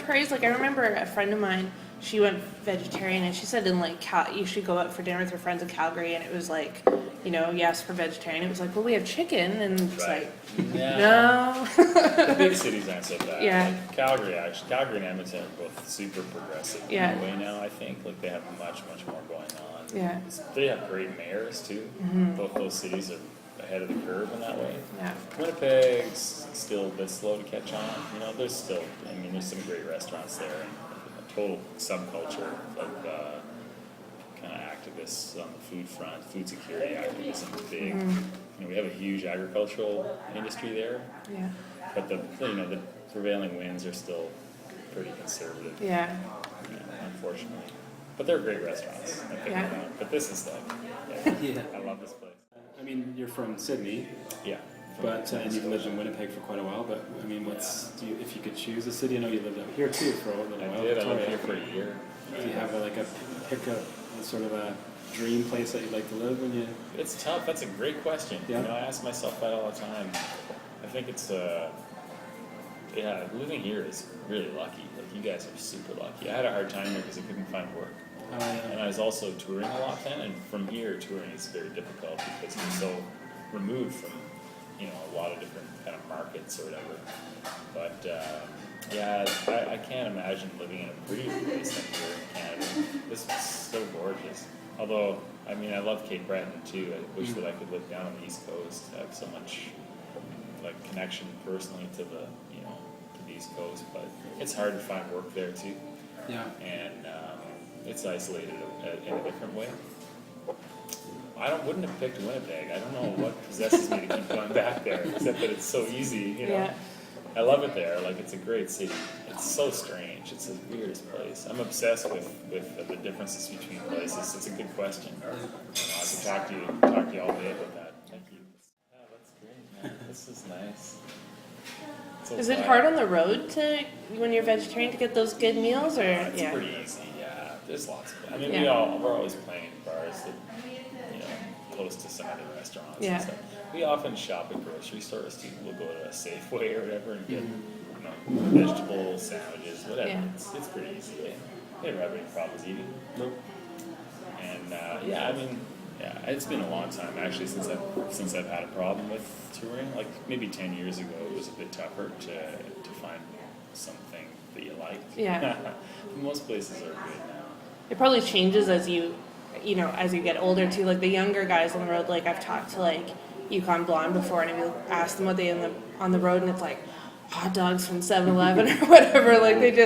prairies, like I remember a friend of mine, she went vegetarian and she said in like you should go out for dinner with her friends in Calgary, and it was like, yes for vegetarian. It was like, well, we have chicken, and it's like, no. The big cities aren't so bad. Yeah. Like Calgary and Edmonton are both super progressive in a way now, I think. Like they have much more going on. Yeah. They have great mayors too. Both those cities are ahead of the curve in that way. Yeah. Winnipeg's still a bit slow to catch on. There's still, there's some great restaurants there, and a total subculture of kind of activists on the food front, food security activism is big. We have a huge agricultural industry there. Yeah. But the prevailing winds are still pretty conservative. Yeah. Unfortunately. But they're great restaurants. But this is like, I love this place. I mean, you're from Sydney. Yeah. But and you've lived in Winnipeg for quite a while. But I mean, if you could choose a city? I know you lived out here too for a little while. I did. I lived here for a year. Do you have sort of a dream place that you'd like to live when you? It's tough. That's a great question. Yeah. I ask myself that all the time. I think it's living here is really lucky. Like you guys are super lucky. I had a hard time here because I couldn't find work. And I was also touring a lot then, and from here touring is very difficult because we're so removed from a lot of different kind of markets or whatever. But I can't imagine living in a prettier place than here in Canada. This is so gorgeous. Although I love Cape Breton too. I wish that I could live down on the East Coast. I have so much connection personally to the East Coast, but it's hard to find work there too. Yeah. And it's isolated in a different way. I wouldn't have picked Winnipeg. I don't know what possesses me to keep going back there, except that it's so easy, Yeah. I love it there. Like, it's a great city. It's so strange. It's the weirdest place. I'm obsessed with the differences between places. It's a good question. I could talk to you all day about that. Thank you. Yeah, that's great, man. This is nice. Is it hard on the road when you're vegetarian to get those good meals, or? It's pretty easy. Yeah, there's lots of it. we're always playing in bars that close to some other restaurants. Yeah. And stuff. We often shop at grocery stores too. We'll go to a Safeway or whatever and get vegetables, sandwiches, whatever. Yeah. It's pretty easy. We never have any problems eating. Nope. And it's been a long time actually since I've had a problem with touring. Like maybe 10 years ago, it was a bit tougher to find something that you liked. Yeah. Most places are good now. It probably changes as you get older too. Like the younger guys on the road, like I've talked to like Yukon Blonde before, and I asked them what they on the road, and it's like hot dogs from 7-Eleven or whatever. Like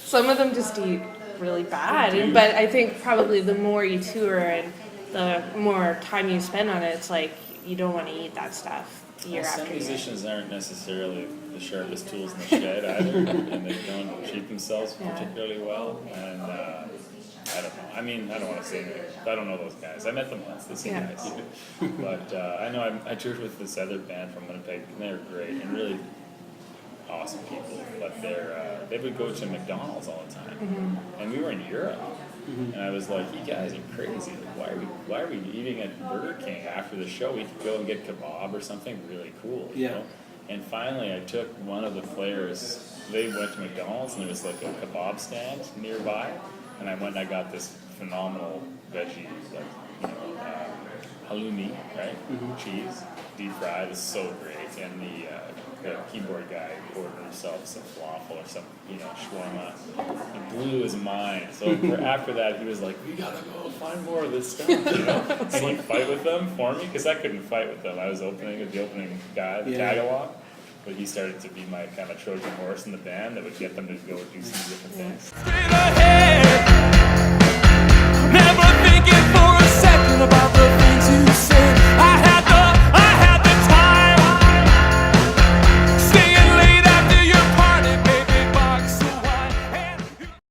some of them just eat really bad. But I think probably the more you tour and the more time you spend on it, it's like you don't want to eat that stuff year after year. Some musicians aren't necessarily the sharpest tools in the shed either, and they don't treat themselves particularly well. And I don't know. I don't want to say anything. I don't know those guys. I met them once. They seem nice. But I know I toured with this other band from Winnipeg, and they're great and really awesome people. But they would go to McDonald's all the time, and we were in Europe. And I was like, you guys are crazy. Like, why are we eating at Burger King after the show? We could go and get kebab or something really cool, you know? And finally, I took one of the players. They went to McDonald's, and there was like a kebab stand nearby. And I went and I got this phenomenal veggie, halloumi, right? Cheese, deep fried. It's so great. And the keyboard guy ordered himself some falafel or some, shawarma. It blew his mind. So after that, he was like, "We gotta go find more of this stuff," And he'd fight with them for me because I couldn't fight with them. I was the opening guy, the tag-along. But he started to be my kind of Trojan horse in the band that would get them to go do some different things.